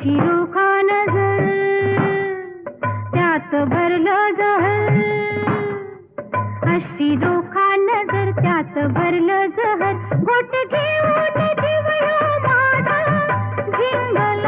अशी रोखा नजर त्यात भरलं जहर, अशी रोखा नजर त्यात भरलं जहर, घोट घेऊन जीव ह्यो माझा झिंगला